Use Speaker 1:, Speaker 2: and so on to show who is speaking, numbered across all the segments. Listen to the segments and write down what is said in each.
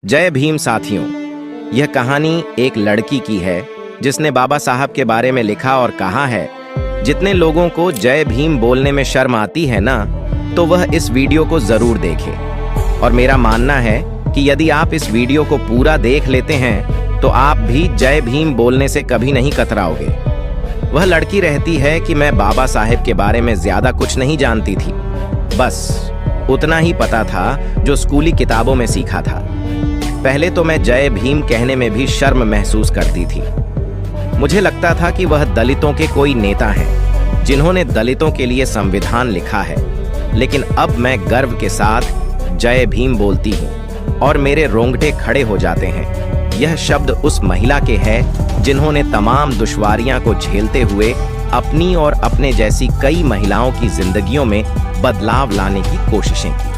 Speaker 1: जय भीम साथियों। यह कहानी एक लड़की की है जिसने बाबा साहब के बारे में लिखा और कहा है, जितने लोगों को जय भीम बोलने में शर्म आती है ना, तो वह इस वीडियो को जरूर देखे। और मेरा मानना है कि यदि आप इस वीडियो को पूरा देख लेते हैं तो आप भी जय भीम बोलने से कभी नहीं कतराओगे। वह लड़की रहती है कि मैं बाबा साहेब के बारे में ज्यादा कुछ नहीं जानती थी, बस उतना ही पता था जो स्कूली किताबों में सीखा था। पहले तो मैं जय भीम कहने में भी शर्म महसूस करती थी। मुझे लगता था कि वह दलितों के कोई नेता हैं, जिन्होंने दलितों के लिए संविधान लिखा है। लेकिन अब मैं गर्व के साथ जय भीम बोलती हूँ और मेरे रोंगटे खड़े हो जाते हैं। यह शब्द उस महिला के है जिन्होंने तमाम दुश्वारियां को झेलते हुए अपनी और अपने जैसी कई महिलाओं की जिंदगियों में बदलाव लाने की कोशिशें की।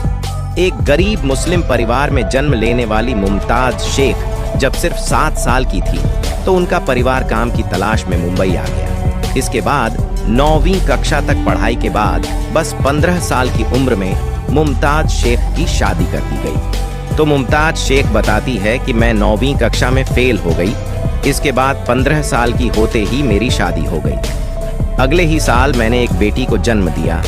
Speaker 1: एक गरीब मुस्लिम परिवार में जन्म लेने वाली मुमताज शेख जब सिर्फ 7 साल की थी तो उनका परिवार काम की तलाश में मुंबई आ गया। इसके बाद 9वीं कक्षा तक पढ़ाई के बाद बस 15 साल की उम्र में मुमताज शेख की शादी कर दी गई। तो मुमताज शेख बताती है कि मैं 9वीं कक्षा में फेल हो गई। इसके बाद 15 साल की होते ही मेरी शादी हो गई। अगले ही साल मैंने एक बेटी को जन्म दिया।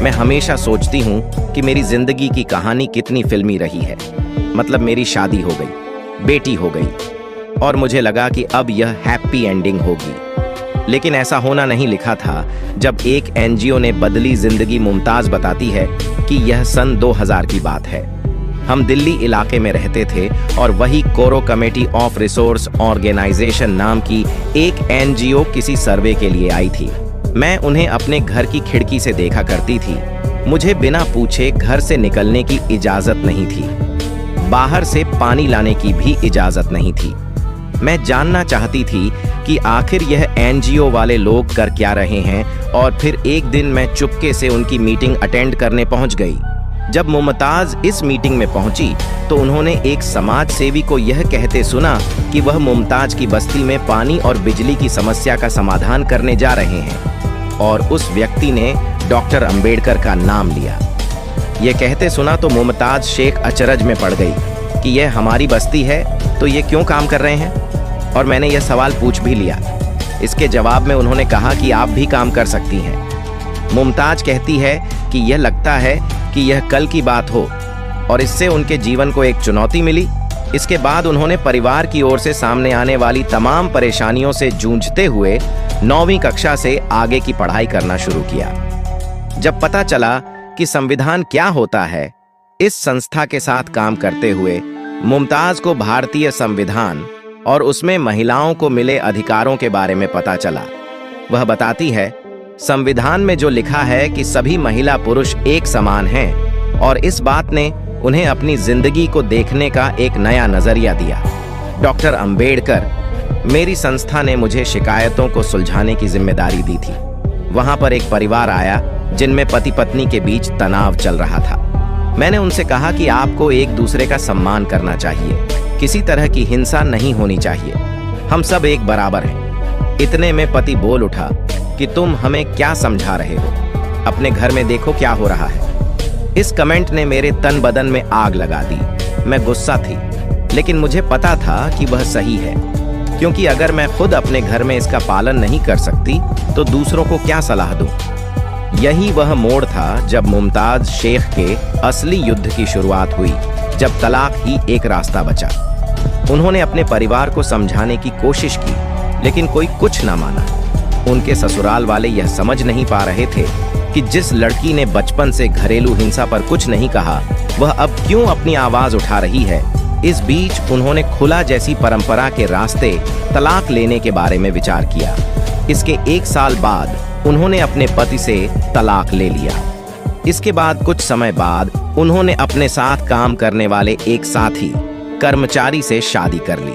Speaker 1: मैं हमेशा सोचती हूँ कि मेरी जिंदगी की कहानी कितनी फिल्मी रही है। मतलब मेरी शादी हो गई, बेटी हो गई और मुझे लगा कि अब यह हैप्पी एंडिंग होगी। लेकिन ऐसा होना नहीं लिखा था। जब एक एनजीओ ने बदली जिंदगी मुमताज बताती है कि यह सन 2000 की बात है। हम दिल्ली इलाके में रहते थे और वही कोरो कमेटी ऑफ रिसोर्स ऑर्गेनाइजेशन नाम की एक एनजीओ किसी सर्वे के लिए आई थी। मैं उन्हें अपने घर की खिड़की से देखा करती थी। मुझे बिना पूछे घर से निकलने की इजाजत नहीं थी, बाहर से पानी लाने की भी इजाजत नहीं थी। मैं जानना चाहती थी कि आखिर यह एनजीओ वाले लोग कर क्या रहे हैं। और फिर एक दिन मैं चुपके से उनकी मीटिंग अटेंड करने पहुंच गई। जब मुमताज इस मीटिंग में पहुंची तो उन्होंने एक समाज सेवी को यह कहते सुना कि वह मुमताज की बस्ती में पानी और बिजली की समस्या का समाधान करने जा रहे हैं। और उस व्यक्ति ने डॉक्टर अंबेडकर का नाम लिया। यह कहते सुना तो मुमताज शेख अचरज में पड़ गई कि यह हमारी बस्ती है तो ये क्यों काम कर रहे हैं। और मैंने यह सवाल पूछ भी लिया। इसके जवाब में उन्होंने कहा कि आप भी काम कर सकती हैं। मुमताज कहती है कि यह लगता है कि यह कल की बात हो और इससे उनके जीवन को एक चुनौती मिली। इसके बाद उन्होंने परिवार की ओर से सामने आने वाली तमाम परेशानियों से जूझते हुए 9वीं कक्षा से आगे की पढ़ाई करना शुरू किया। जब पता चला कि संविधान क्या होता है, इस संस्था के साथ काम करते हुए मुमताज को भारतीय संविधान और उसमें महिलाओं को मिले अधिकारों के बारे में पता चला। वह बताती है, संविधान में जो लिखा है कि सभी महिला पुरुष एक समान हैं, और इस बात ने उन्हें अपनी जिंदगी को देखने का एक नया नजरिया दिया। डॉक्टर अंबेडकर, मेरी संस्था ने मुझे शिकायतों को सुलझाने की जिम्मेदारी दी थी। वहां पर एक परिवार आया जिनमें पति पत्नी के बीच तनाव चल रहा था। मैंने उनसे कहा कि आपको एक दूसरे का सम्मान करना चाहिए, किसी तरह की हिंसा नहीं होनी चाहिए, हम सब एक बराबर हैं। इतने में पति बोल उठा कि तुम हमें क्या समझा रहे हो, अपने घर में देखो क्या हो रहा है। इस कमेंट ने मेरे तन बदन में आग लगा दी। मैं गुस्सा थी, लेकिन मुझे पता था कि वह सही है, क्योंकि अगर मैं खुद अपने घर में इसका पालन नहीं कर सकती तो दूसरों को क्या सलाह दूं। यही वह मोड़ था जब मुमताज शेख के असली युद्ध की शुरुआत हुई, जब तलाक ही एक रास्ता बचा। उन्होंने अपने परिवार को समझाने की कोशिश की, लेकिन कोई कुछ ना माना। उनके ससुराल वाले यह समझ नहीं पा रहे थे कि जिस लड़की ने बचपन से घरेलू हिंसा पर कुछ नहीं कहा, वह अब क्यों अपनी आवाज उठा रही है। इस बीच उन्होंने खुला जैसी परंपरा के रास्ते तलाक लेने के बारे में विचार किया। इसके 1 साल बाद उन्होंने अपने पति से तलाक ले लिया। इसके बाद कुछ समय बाद उन्होंने अपने साथ काम करने वाले एक साथी कर्मचारी से शादी कर ली।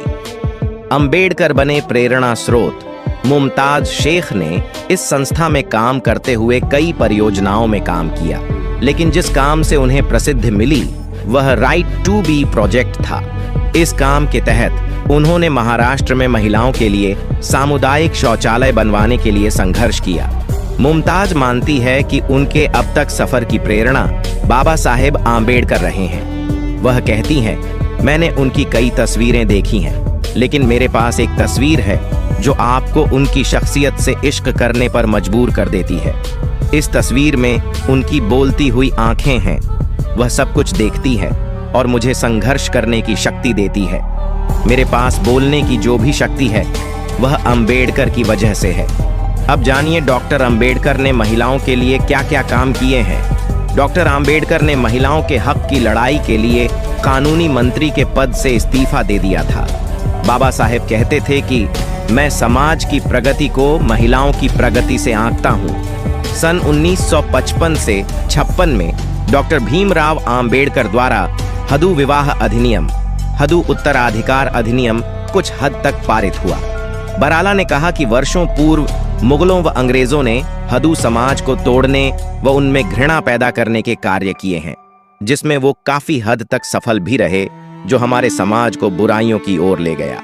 Speaker 1: अंबेडकर बने प्रेरणा स्रोत। मुमताज शेख ने इस संस्था में काम करते हुए कई परियोजनाओं में काम किया, लेकिन जिस काम से उन्हें प्रसिद्धि मिली वह राइट टू बी प्रोजेक्ट था। इस काम के तहत उन्होंने महाराष्ट्र में महिलाओं के लिए सामुदायिक शौचालय बनवाने के लिए संघर्ष किया। मुमताज मानती है कि उनके अब तक सफर की प्रेरणा बाबा साहेब आंबेडकर रहे हैं। वह कहती हैं, मैंने उनकी कई तस्वीरें देखी हैं, लेकिन मेरे पास एक तस्वीर है जो आपको उनकी शख्सियत से इश्क करने पर मजबूर कर देती है। इस तस्वीर में उनकी बोलती हुई आंखें हैं। वह सब कुछ देखती है और मुझे संघर्ष करने की शक्ति देती है। मेरे पास बोलने की जो भी शक्ति है वह अंबेडकर की वजह से है। अब जानिए डॉक्टर अंबेडकर ने महिलाओं के लिए क्या क्या काम किए हैं। डॉक्टर अंबेडकर ने महिलाओं के हक की लड़ाई के लिए कानूनी मंत्री के पद से इस्तीफा दे दिया था। बाबा साहेब कहते थे कि मैं समाज की प्रगति को महिलाओं की प्रगति से आंकता हूँ। सन 1955 से 56 में डॉक्टर भीमराव आंबेडकर द्वारा हदू विवाह अधिनियम, हदू उत्तराधिकार अधिनियम कुछ हद तक पारित हुआ। बराला ने कहा कि वर्षों पूर्व मुगलों व अंग्रेजों ने हदू समाज को तोड़ने व उनमें घृणा पैदा करने के कार्य किए हैं, जिसमें वो काफी हद तक सफल भी रहे, जो हमारे समाज को बुराइयों की ओर ले गया।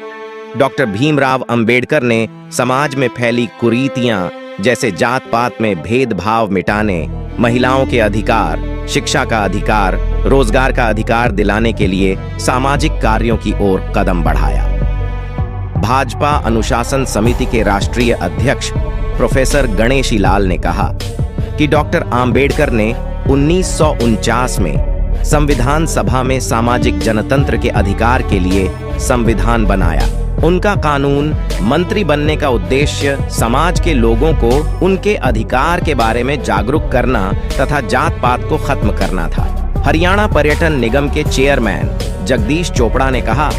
Speaker 1: डॉक्टर भीमराव अंबेडकर ने समाज में फैली कुरीतियां जैसे जात पात में भेदभाव मिटाने, महिलाओं के अधिकार, शिक्षा का अधिकार, रोजगार का अधिकार दिलाने के लिए सामाजिक कार्यों की ओर कदम बढ़ाया। भाजपा अनुशासन समिति के राष्ट्रीय अध्यक्ष प्रोफेसर गणेशी लाल ने कहा कि डॉक्टर आंबेडकर ने 1949 में संविधान सभा में सामाजिक जनतंत्र के अधिकार के लिए संविधान बनाया। उनका कानून मंत्री बनने का उद्देश्य समाज के लोगों को उनके अधिकार के बारे में जागरूक करना तथा जात पात को खत्म करना था। हरियाणा पर्यटन निगम के चेयरमैन जगदीश चोपड़ा ने कहा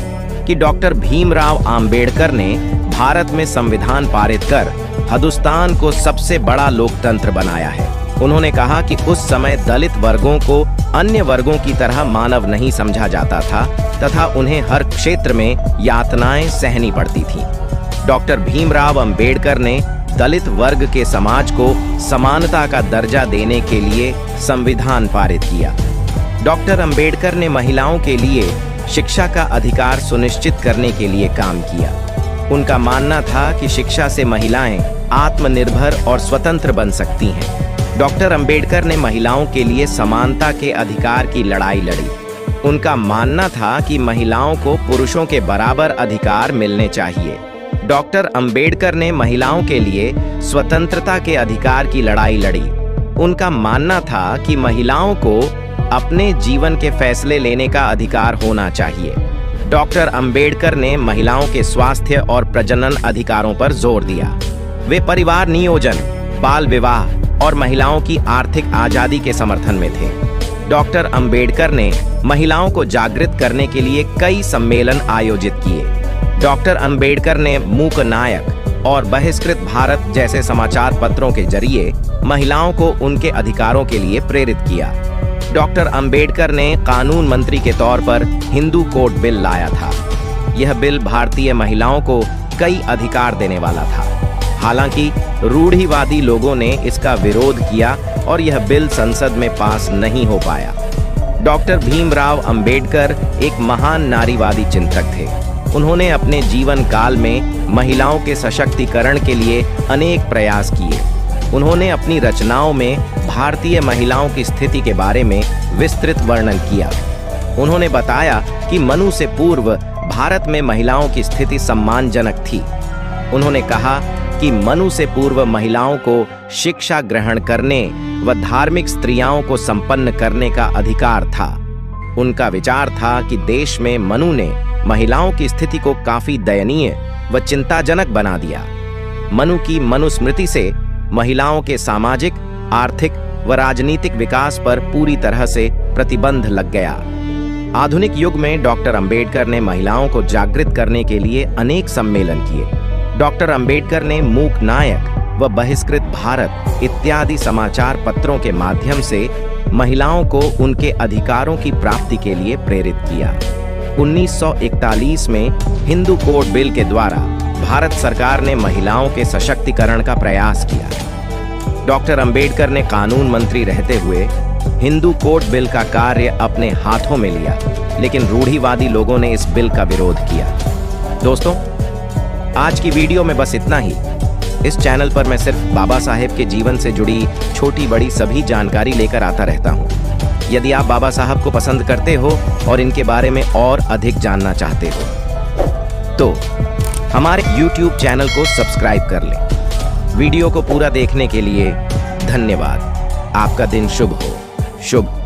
Speaker 1: कि डॉक्टर भीमराव आंबेडकर ने भारत में संविधान पारित कर हिंदुस्तान को सबसे बड़ा लोकतंत्र बनाया है। उन्होंने कहा कि उस समय दलित वर्गों को अन्य वर्गों की तरह मानव नहीं समझा जाता था तथा उन्हें हर क्षेत्र में यातनाएं सहनी पड़ती थीं। डॉक्टर भीमराव अंबेडकर ने दलित वर्ग के समाज को समानता का दर्जा देने के लिए संविधान पारित किया। डॉक्टर अंबेडकर ने महिलाओं के लिए शिक्षा का अधिकार सुनिश्चित करने के लिए काम किया। उनका मानना था कि शिक्षा से महिलाएं आत्मनिर्भर और स्वतंत्र बन सकती हैं। डॉक्टर अंबेडकर ने महिलाओं के लिए समानता के अधिकार की लड़ाई लड़ी। उनका मानना था कि महिलाओं को पुरुषों के बराबर अधिकार मिलने चाहिए। डॉक्टर अंबेडकर ने महिलाओं के लिए स्वतंत्रता के अधिकार की लड़ाई लड़ी। उनका मानना था कि महिलाओं को अपने जीवन के फैसले लेने का अधिकार होना चाहिए। डॉक्टर अंबेडकर ने महिलाओं के स्वास्थ्य और प्रजनन अधिकारों पर जोर दिया। वे परिवार नियोजन, बाल विवाह और महिलाओं की आर्थिक आजादी के समर्थन में थे। डॉक्टर अंबेडकर ने महिलाओं को जागृत करने के लिए कई सम्मेलन आयोजित किए। डॉक्टर अंबेडकर ने मूक नायक और बहिष्कृत भारत जैसे समाचार पत्रों के जरिए महिलाओं को उनके अधिकारों के लिए प्रेरित किया। डॉक्टर अंबेडकर ने कानून मंत्री के तौर पर हिंदू कोड बिल लाया था। यह बिल भारतीय महिलाओं को कई अधिकार देने वाला था। हालांकि रूढ़िवादी लोगों ने इसका विरोध किया और यह बिल संसद में पास नहीं हो पाया। डॉक्टर भीमराव अंबेडकर एक महान नारीवादी चिंतक थे। उन्होंने अपने जीवन काल में महिलाओं के सशक्तिकरण के लिए अनेक प्रयास किए। उन्होंने अपनी रचनाओं में भारतीय महिलाओं की स्थिति के बारे में विस्तृत वर्णन किया। उन्होंने बताया कि मनु से पूर्व भारत में महिलाओं की स्थिति सम्मानजनक थी। उन्होंने कहा कि मनु से पूर्व महिलाओं को शिक्षा ग्रहण करने व धार्मिक स्त्रियों को संपन्न करने का अधिकार था। उनका विचार था कि देश में मनु ने महिलाओं की स्थिति को काफी दयनीय व चिंताजनक बना दिया। मनु की मनुस्मृति से महिलाओं के सामाजिक, आर्थिक व राजनीतिक विकास पर पूरी तरह से प्रतिबंध लग गया। आधुनिक युग में डॉक्टर अंबेडकर ने महिलाओं को जागृत करने के लिए अनेक सम्मेलन किए। डॉक्टर अंबेडकर ने मूक नायक व बहिष्कृत भारत इत्यादि समाचार पत्रों के माध्यम से महिलाओं को उनके अधिकारों की प्राप्ति के लिए प्रेरित किया। 1941 में हिंदू कोड बिल के द्वारा भारत सरकार ने महिलाओं के सशक्तिकरण का प्रयास किया। डॉक्टर अंबेडकर ने कानून मंत्री रहते हुए हिंदू कोड बिल का कार्य अपने हाथों में लिया, लेकिन रूढ़िवादी लोगों ने इस बिल का विरोध किया। दोस्तों, आज की वीडियो में बस इतना ही। इस चैनल पर मैं सिर्फ बाबा साहेब के जीवन से जुड़ी छोटी बड़ी सभी जानकारी लेकर आता रहता हूँ। यदि आप बाबा साहब को पसंद करते हो और इनके बारे में और अधिक जानना चाहते हो तो हमारे YouTube चैनल को सब्सक्राइब कर लें। वीडियो को पूरा देखने के लिए धन्यवाद। आपका दिन शुभ हो। शुभ।